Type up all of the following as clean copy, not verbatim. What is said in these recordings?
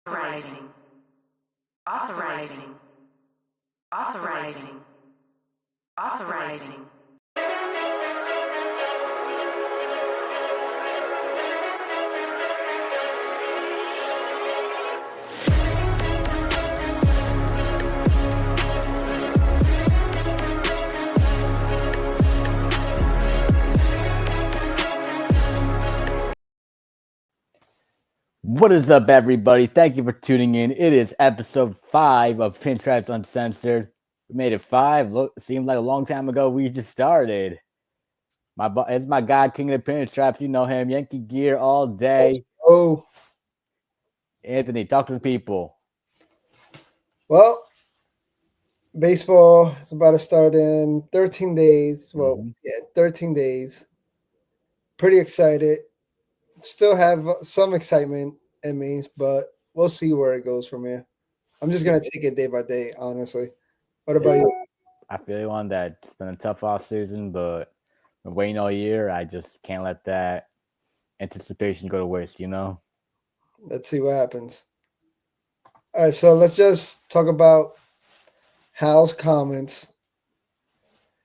Authorizing. Authorizing. Authorizing. Authorizing. What is up, everybody? Thank you for tuning in. It is episode 5 of Pinstripes Uncensored. We made it 5. Look, seems like a long time ago we just started. It's my guy, King of Pinstripes. You know him. Yankee gear all day. Oh, Anthony, talk to the people. well, baseball is about to start in 13 days. Well, Mhm. 13 days. Pretty excited. Still have some excitement in me, but we'll see where it goes from here. I'm just going to take it day by day, honestly. What about you? I feel you on that. It's been a tough off season, but been waiting all year. I just can't let that anticipation go to waste, you know? Let's see what happens. All right, so let's just talk about Hal's comments.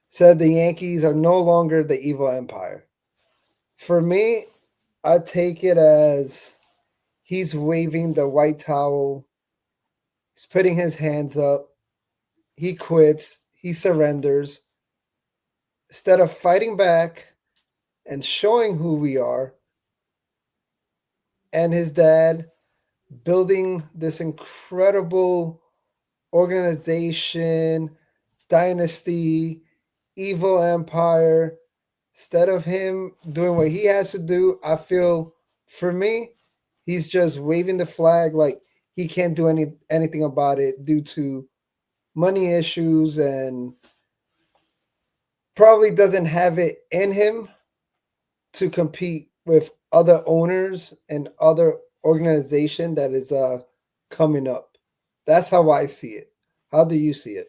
Said the Yankees are no longer the evil empire. For me, I take it as he's waving the white towel. He's putting his hands up. He quits. He surrenders. Instead of fighting back and showing who we are, and his dad building this incredible organization, dynasty, evil empire, instead of him doing what he has to do, I feel for me, he's just waving the flag like he can't do anything about it due to money issues and probably doesn't have it in him to compete with other owners and other organization that is coming up. That's how I see it. How do you see it?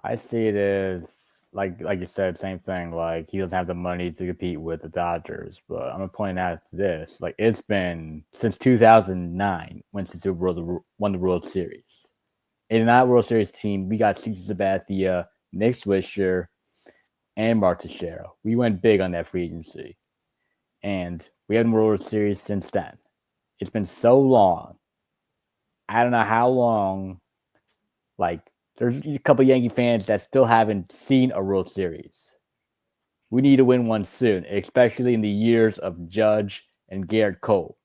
I see it as like you said, same thing. Like he doesn't have the money to compete with the Dodgers. But I'm gonna point out this: like it's been since 2009 when since won the World Series. In that World Series team, we got Cesar Sabathia, Nick Swisher, and Mark Teixeira. We went big on that free agency, and we haven't won the World Series since then. It's been so long. I don't know how long. Like there's a couple Yankee fans that still haven't seen a World Series. We need to win one soon, especially in the years of Judge and Gerrit Cole.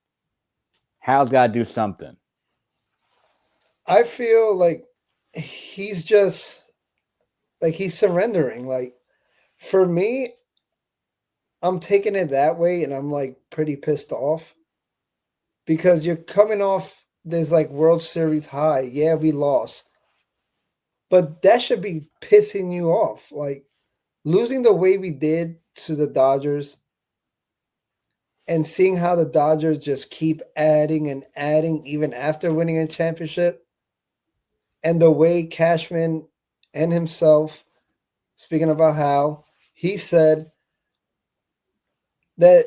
Hal's got to do something. I feel like he's just like he's surrendering. Like for me, I'm taking it that way and I'm like pretty pissed off because you're coming off this like World Series high. Yeah, we lost. But that should be pissing you off. Like losing the way we did to the Dodgers and seeing how the Dodgers just keep adding and adding even after winning a championship, and the way Cashman and himself, speaking about how he said that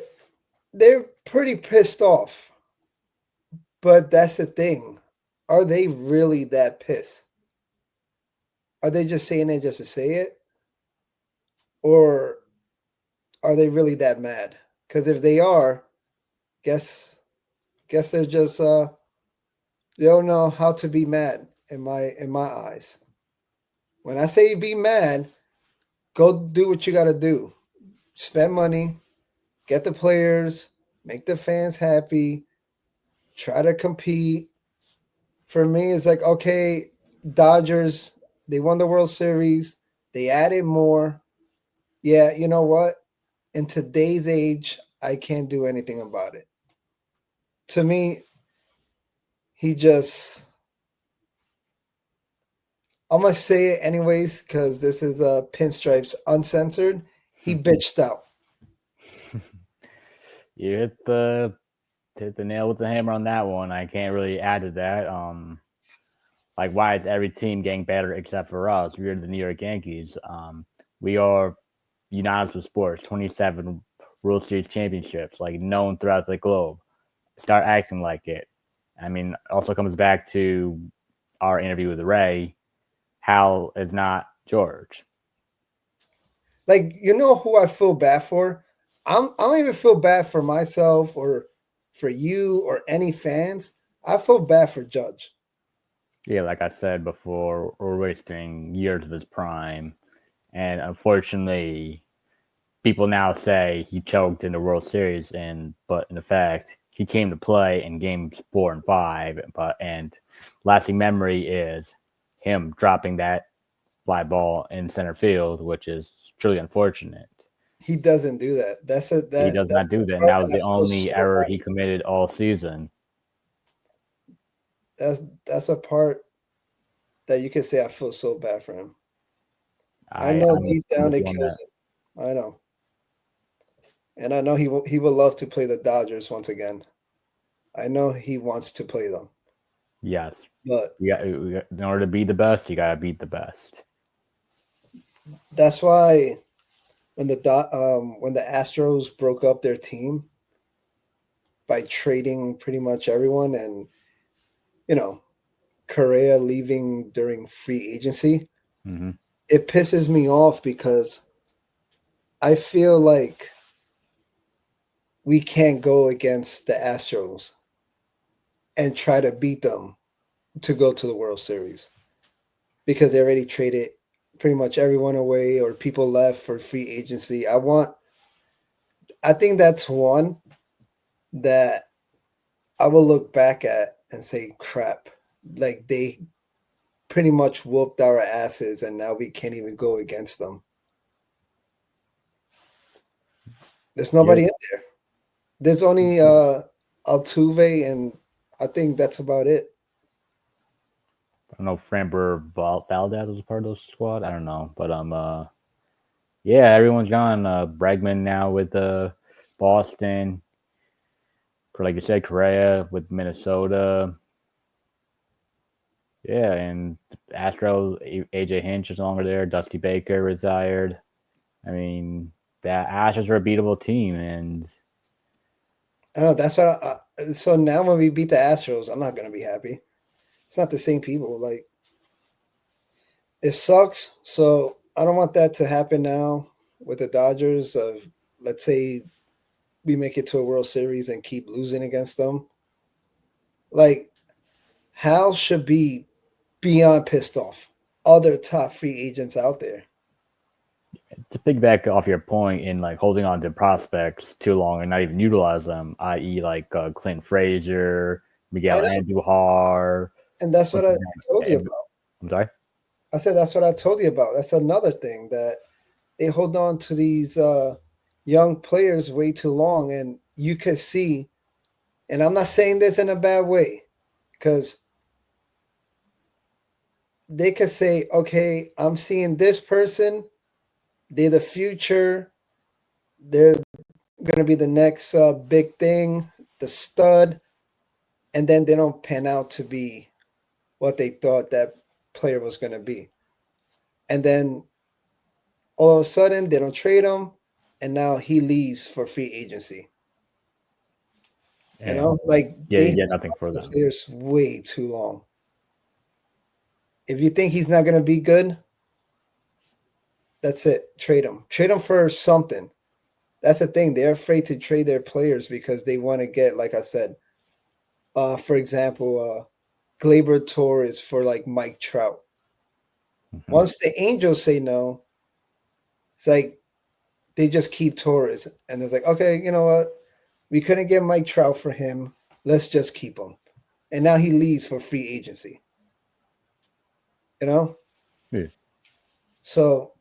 they're pretty pissed off. But that's the thing. Are they really that pissed? Are they just saying it just to say it? Or are they really that mad? Because if they are, guess they're just they don't know how to be mad in my eyes. When I say be mad, go do what you got to do. Spend money, get the players, make the fans happy, try to compete. For me, it's like okay, Dodgers they won the World Series, they added more. Yeah, you know what? In today's age, I can't do anything about it. To me, he just I'm gonna say it anyways because this is a Pinstripes Uncensored. He bitched out. You hit the nail with the hammer on that one. I can't really add to that. Like why is every team getting better except for us? We are the New York Yankees. We are United for sports, 27 World Series championships, like known throughout the globe. start acting like it. I mean, also comes back to our interview with Ray. Hal is not George. Like, you know who I feel bad for? I don't even feel bad for myself or for you or any fans. I feel bad for Judge. Yeah, like I said before, we're wasting years of his prime. And unfortunately, people now say he choked in the World Series, but in fact, he came to play in games 4 and 5. And lasting memory is him dropping that fly ball in center field, which is truly unfortunate. He doesn't do that. He does That's not do the that. And part that was that I the feel only so error bad. he committed all season. That's a part that you can say I feel so bad for him. I I'm know deep I'm down with it you on kills that. him. I know. And I know he will love to play the Dodgers once again. I know he wants to play them. Yes. But In order to be the best, you got to beat the best. that's why when the Astros broke up their team by trading pretty much everyone and you know Correa leaving during free agency, Mm-hmm. it pisses me off because I feel like we can't go against the Astros and try to beat them to go to the World Series because they already traded pretty much everyone away or people left for free agency. I think that's one that I will look back at and say, crap, like they pretty much whooped our asses and now we can't even go against them. There's nobody in there. There's only Altuve, and I think that's about it. I don't know if Framber Valdez was a part of the squad. I don't know, but yeah, everyone's gone. Bregman now with Boston. Like you said, Correa with Minnesota. Yeah, and Astros, AJ Hinch is no longer there. Dusty Baker retired. I mean, the Astros are a beatable team, and I know that's what. So now when we beat the Astros, I'm not gonna be happy. It's not the same people. Like it sucks. So I don't want that to happen now with the Dodgers. Of let's say we make it to a World Series and keep losing against them. Like Hal should be beyond pissed off. Other top free agents out there. to piggyback off your point in like holding on to prospects too long and not even utilize them, i.e., like Clint Frazier, I Miguel know, Andujar. and that's what I told you about. I'm sorry. I said that's what I told you about. That's another thing that they hold on to these young players way too long, and you could see. And I'm not saying this in a bad way, because they could say, "Okay, I'm seeing this person. They're the future. They're going to be the next big thing, the stud," and then they don't pan out to be what they thought that player was going to be. And then all of a sudden, they don't trade him, and now he leaves for free agency. You And know, like yeah, they you hold get nothing on for to the them. players way too long. If you think he's not going to be good, that's it. Trade him. Trade him for something. That's the thing. They're afraid to trade their players because they want to get, like I said, for example, Glaber Torres for like Mike Trout. Mm-hmm. Once the Angels say no, it's like they just keep Torres, and they're like, okay, you know what? We couldn't get Mike Trout for him. Let's just keep him. And now he leaves for free agency. You know? Yeah. So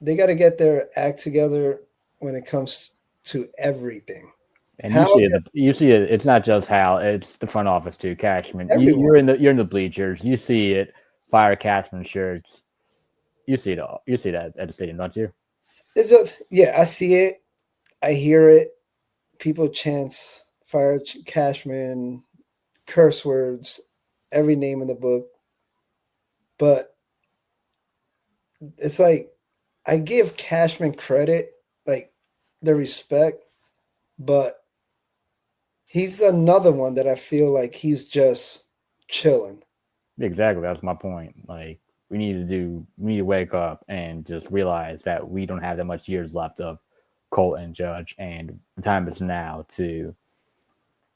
they got to get their act together when it comes to everything. And How you see it. It's not just Hal; it's the front office too. Cashman, everyone. you're in the bleachers. You see it. Fire Cashman shirts. You see it all. You see that at the stadium, don't you? It's just yeah, I see it. I hear it. People chants fire Cashman, curse words, every name in the book. But it's like I give Cashman credit, like the respect, but He's another one that I feel like he's just chilling. Exactly, that's my point. Like we need to wake up and just realize that we don't have that much years left of Cole and Judge, and the time is now to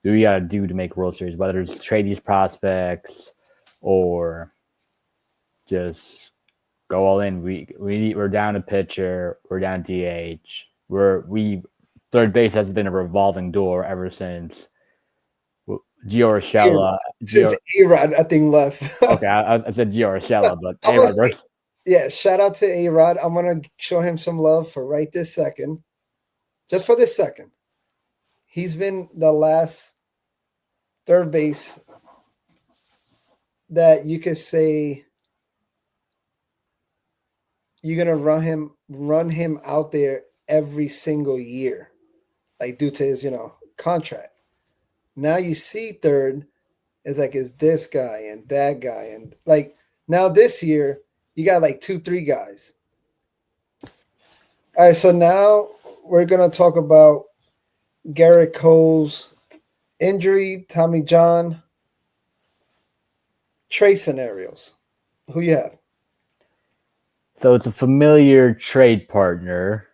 do what we got to do to make World Series, whether it's trade these prospects or just go all in. We're down a pitcher, we're down DH. Third base has been a revolving door ever since Gio Urshela. Since A-Rod, I think, left. Okay, I said Gio Urshela, but I'm gonna say, A-Rod. yeah, shout out to A-Rod. I'm going to show him some love for right this second. Just for this second. He's been the last third base that you could say you're going to run him out there every single year, like due to his, contract. Now you see third is like it's this guy and that guy, and like now this year you got like 2-3 guys. All right, so now we're gonna talk about Gerrit Cole's injury, Tommy John, trade scenarios. Who you have? So it's a familiar trade partner.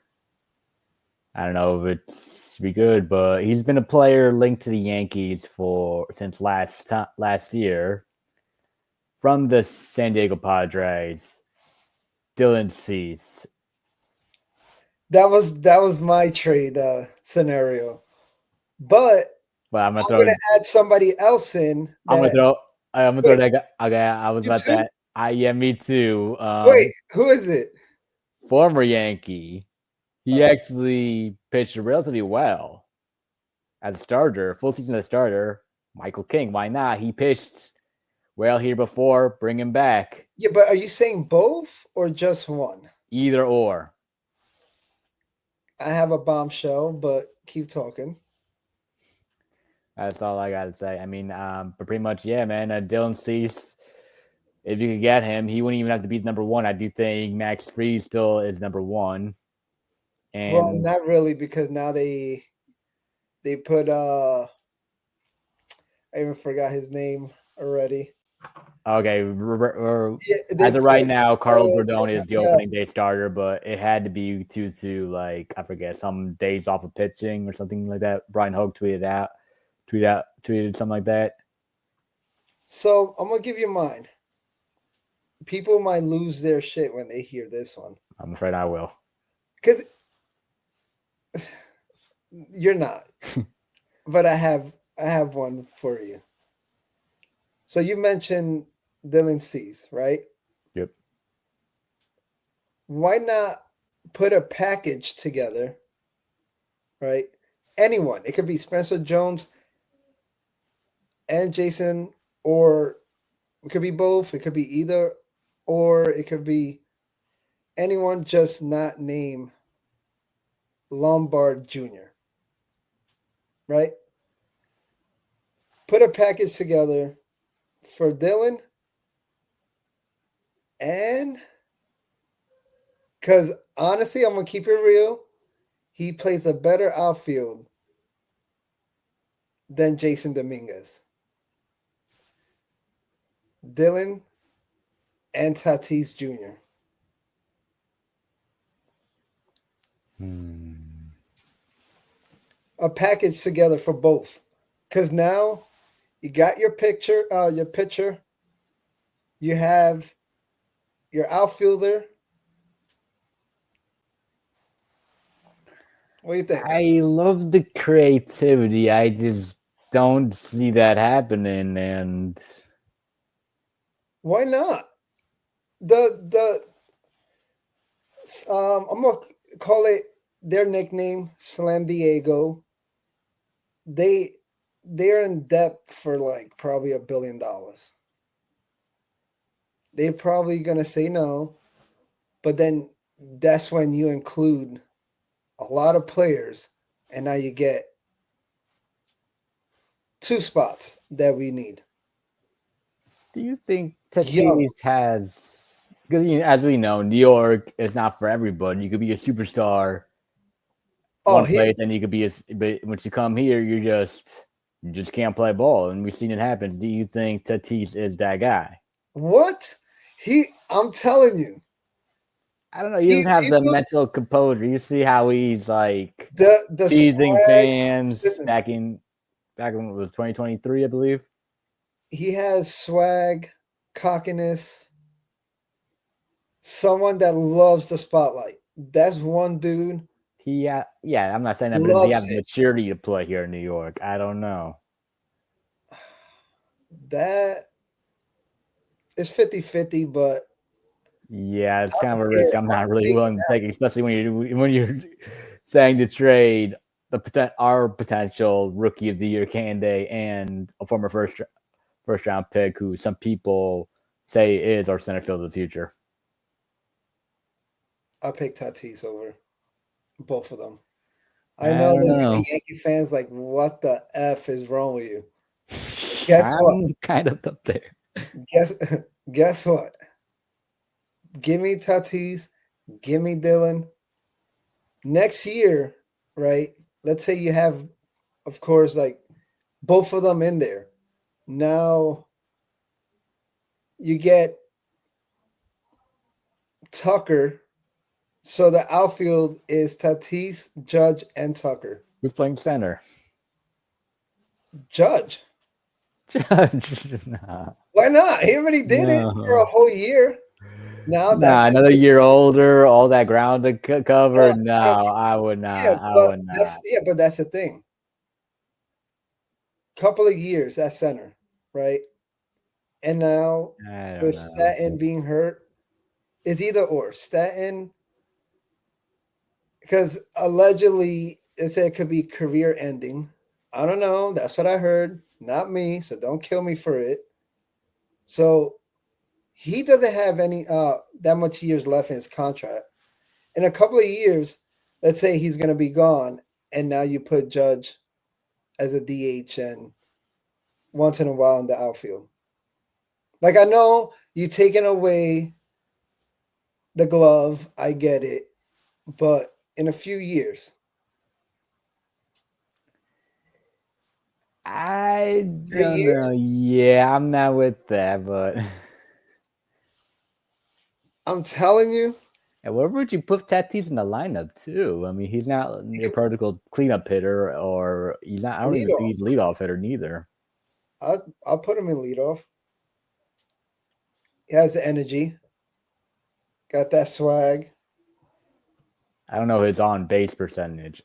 I don't know if it's be good, but he's been a player linked to the Yankees since last year. From the San Diego Padres, Dylan Cease. That was my trade scenario, but Well, I'm gonna add somebody else in. I'm gonna throw that guy. Okay, I was about too? that. Yeah, me too. Wait, who is it? Former Yankee. He actually pitched relatively well as a starter, full season as a starter. Michael King, why not? He pitched well here before. Bring him back. Yeah, but are you saying both or just one? Either or. I have a bombshell, but keep talking. That's all I got to say. I mean, but pretty much, yeah, man. Dylan Cease, if you could get him, he wouldn't even have to be number one. I do think Max Fried still is number one. And well, not really, because now they put I even forgot his name already. Okay, as of right now, Carlos Rodon is the opening day starter, but it had to be due to like I forget some days off of pitching or something like that. Brian Hogue tweeted something like that. So I'm gonna give you mine. People might lose their shit when they hear this one. I'm afraid I will. Because you're not. But I have one for you. So you mentioned Dylan Cease, right? Yep. Why not put a package together, right? Anyone. It could be Spencer Jones and Jason, or it could be both. It could be either, or it could be anyone, just not name Lombard Jr., right? Put a package together for Dylan, and because honestly, I'm going to keep it real, he plays a better outfield than Jason Dominguez. Dylan and Tatis Jr. A package together for both. Because now you got your pitcher, you have your outfielder. What do you think? I love the creativity. I just don't see that happening, and why not? I'm gonna call it their nickname, Slam Diego. They're in debt for like probably $1 billion. They're probably gonna say no, but then that's when you include a lot of players, and now you get 2 spots that we need. do you think Tatis has? Because as we know, New York is not for everybody. You could be a superstar one place, and you could be but once you come here, you're just You just can't play ball, and we've seen it happen. Do you think Tatis is that guy? What? I'm telling you, I don't know. He doesn't have he the look mental composure. You see how he's like the teasing swag. fans Listen, back when it was 2023, I believe. he has swag, cockiness, someone that loves the spotlight. That's one dude Yeah, I'm not saying that, but does he loves have the it. maturity to play here in New York? I don't know. That is 50-50, but Yeah, it's kind of a here, risk I'm not I'm really taking willing to take, especially when you're saying to trade our potential rookie of the year candidate and a former first round pick who some people say is our center field of the future. I'll pick Tatis over both of them. I I know don't that know. the Yankee fans like, what the F is wrong with you? Guess what? I'm kind of up there. Guess guess what? Give me Tatis, give me Dylan. Next year, right? Let's say you have, of course, like both of them in there. Now you get Tucker. So the outfield is Tatis, Judge, and Tucker. Who's playing center? Judge. Judge. Nah. Why not? He already did it for a No. whole year. Now Nah, that's it. another year older, all that ground to cover. Well, No, I don't I would yeah, not. I but would that's not. yeah, but that's the thing. Couple of years at center, right? And now I don't with know. Stanton being hurt, it's either or. Stanton, because allegedly it said it could be career ending. I don't know. That's what I heard. Not me, so don't kill me for it. So he doesn't have any that much years left in his contract. In a couple of years, let's say he's gonna be gone, and now you put Judge as a DH and once in a while in the outfield. Like I know you taking away the glove, I get it, but in a few years, I 3 don't know. years, Yeah, I'm not with that, but I'm telling you, and where would you put Tatis in the lineup too? I mean, he's not your protocol cleanup hitter, or he's not. I don't lead even think off. he's leadoff hitter neither. I'll put him in leadoff. He has the energy, got that swag. I don't know his on base percentage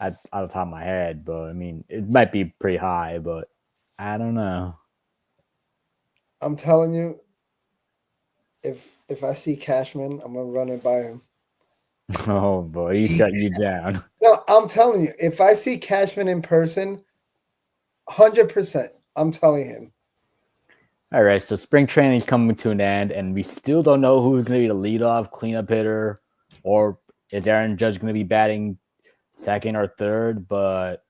out of the top of my head, but I mean, it might be pretty high, but I don't know. I'm telling you, if I see Cashman, I'm gonna run it by him. Oh boy, he's shutting you down. No, I'm telling you, if I see Cashman in person, 100%, I'm telling him. All right, so spring training is coming to an end, and we still don't know who's going to be the leadoff cleanup hitter, or is Aaron Judge going to be batting second or third? But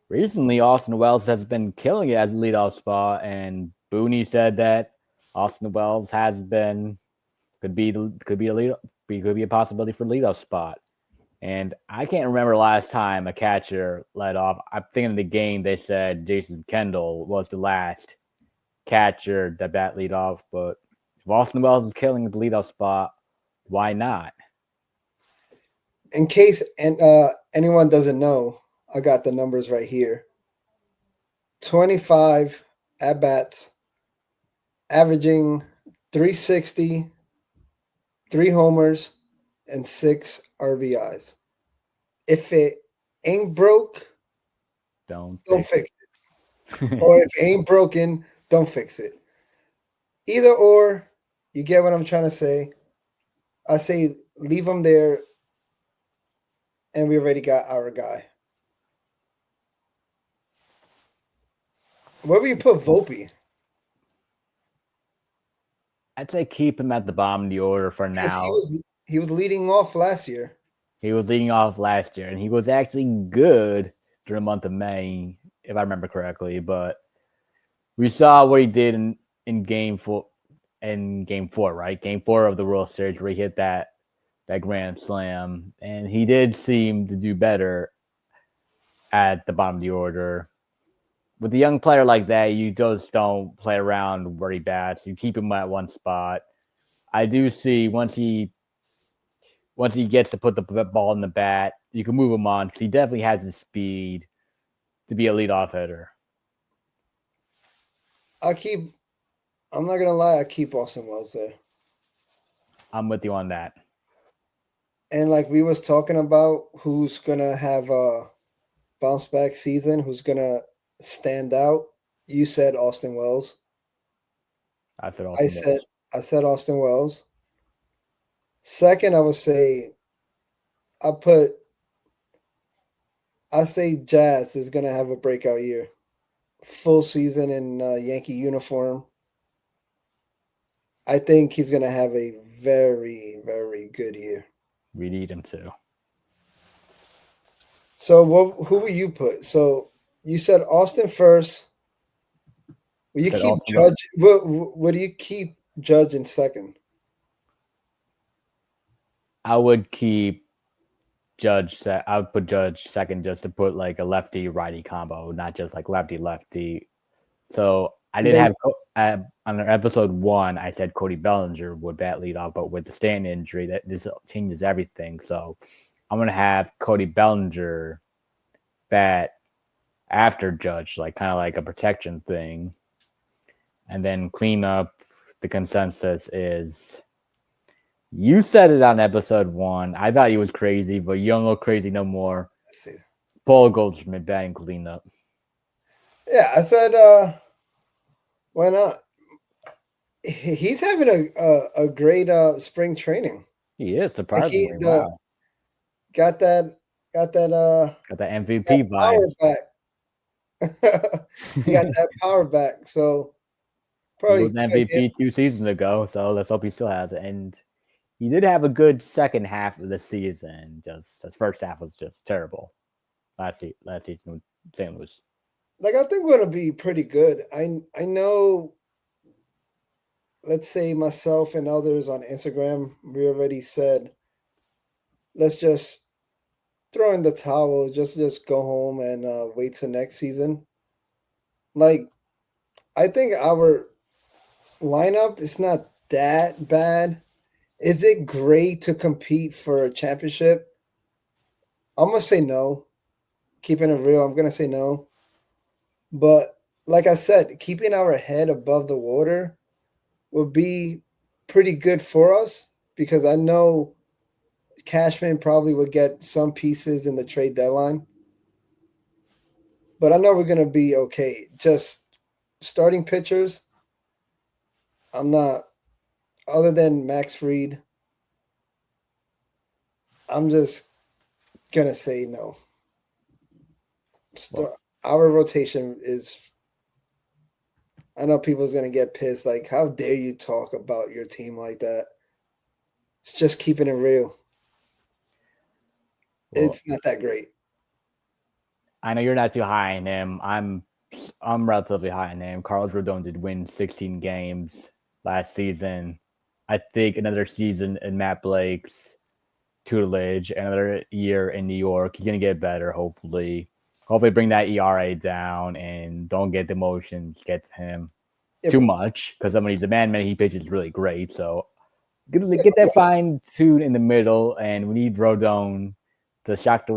recently, Austin Wells has been killing it as a leadoff spot, and Booney said that Austin Wells could be a lead could be a possibility for leadoff spot. And I can't remember last time a catcher led off. I'm thinking of the game they said Jason Kendall was the last catcher that bat lead off, but if Austin Wells is killing the leadoff spot, why not? In case anyone doesn't know, I got the numbers right here. 25 at bats, averaging 360, 3 homers, and 6 RBIs. If it ain't broke, Don't don't fix fix it. it. Or if it ain't broken, don't fix it. Either or, you get what I'm trying to say. I say leave him there, and we already got our guy. Where will you put Volpe? I'd say keep him at the bottom of the order for Because now. he was leading off last year. He was leading off last year, and he was actually good during the month of May, if I remember correctly. But we saw what he did in game four, right? Game four of the World Series where he hit that grand slam. And he did seem to do better at the bottom of the order. with a young player like that, you just don't play around where he bats. You keep him at one spot. I do see once he gets to put the ball in the bat, you can move him on because he definitely has the speed to be a leadoff hitter. I'm not gonna lie, I keep Austin Wells there. I'm with you on that. And like we was talking about, who's gonna have a bounce back season? Who's gonna stand out? You said Austin Wells. I said Austin Wells. I said Austin Wells. Second, I would say I say Jazz is gonna have a breakout year. Full season in Yankee uniform. I think he's gonna have a very, very good year. We need him to. So who will you put? So you said Austin first. Will you keep Judge? What do you keep Judge in second? I would keep Judge. I would put Judge second just to put like a lefty righty combo, not just like lefty lefty. So I did have on episode 1. I said Cody Bellinger would bat leadoff, but with the Stanton injury, that this changes everything. So I'm gonna have Cody Bellinger bat after Judge, like kind of like a protection thing, and then clean up. The consensus is. You said it on episode 1. I thought you was crazy, but you don't look crazy no more. Let's see. Paul Goldschmidt batting cleanup. Yeah, I said, why not? He's having a great spring training. He is surprisingly wow. Got that MVP vibes. He got that power back. So probably he was MVP 2 seasons ago. So let's hope he still has it. And he did have a good second half of the season. Just his first half was just terrible. Last season with St. Louis. Like I think we're gonna be pretty good. I know. Let's say myself and others on Instagram, we already said, let's just throw in the towel, just go home and wait till next season. Like, I think our lineup is not that bad. Is it great to compete for a championship? I'm gonna say no. Keeping it real, I'm gonna say no. But like I said, keeping our head above the water would be pretty good for us because I know Cashman probably would get some pieces in the trade deadline. But I know we're going to be okay. Just starting pitchers, I'm not, other than Max Fried, I'm just going to say no. Our rotation is, I know people's going to get pissed. Like, how dare you talk about your team like that? It's just keeping it real. Well, it's not that great. I know you're not too high on him. I'm relatively high on him. Carlos Rodon did win 16 games last season. I think another season in Matt Blake's tutelage, another year in New York. He's going to get better, hopefully. Hopefully bring that ERA down and don't get the emotions get to him too much because when he's a man, he pitches really great. So get that fine tune in the middle, and we need Rodon to shock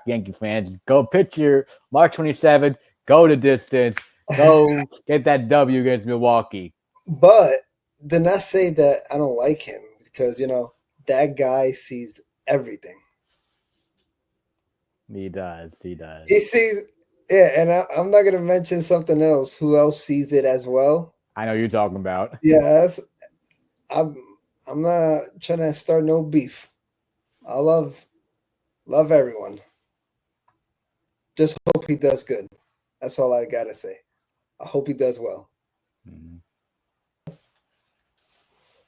Yankee fans. Go pitch your March 27th. Go the distance. Go get that W against Milwaukee. But do not say that I don't like him because, that guy sees everything. He does. He sees, and I'm not going to mention something else. Who else sees it as well? I know you're talking about. Yes. I'm not trying to start no beef. I love everyone. Just hope he does good. That's all I got to say. I hope he does well. Mm-hmm.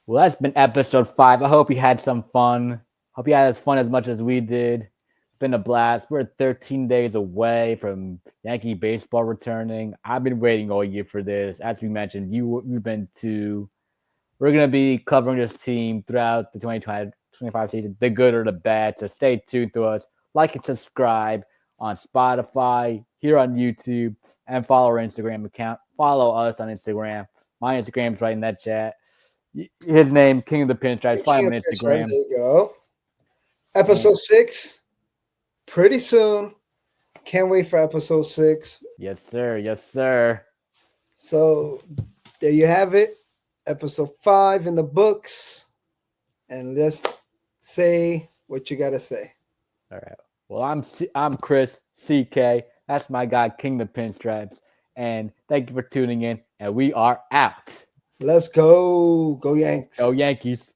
Well, that's been episode 5. I hope you had some fun. Hope you had as fun as much as we did. It's been a blast. We're 13 days away from Yankee baseball returning. I've been waiting all year for this. As we mentioned, you've been too. We're going to be covering this team throughout the 2025 season, the good or the bad. So stay tuned to us. Like and subscribe on Spotify, here on YouTube and follow our Instagram account. Follow us on Instagram. My Instagram's right in that chat. His name, King of the Pinstripes. Find him on Instagram. There you go. Episode 6, pretty soon. Can't wait for episode 6. Yes, sir. Yes, sir. So there you have it. Episode 5 in the books. And let's say what you got to say. All right. Well, I'm Chris CK. That's my guy, King of Pinstripes. And thank you for tuning in. And we are out. Let's go. Go Yankees. Go Yankees.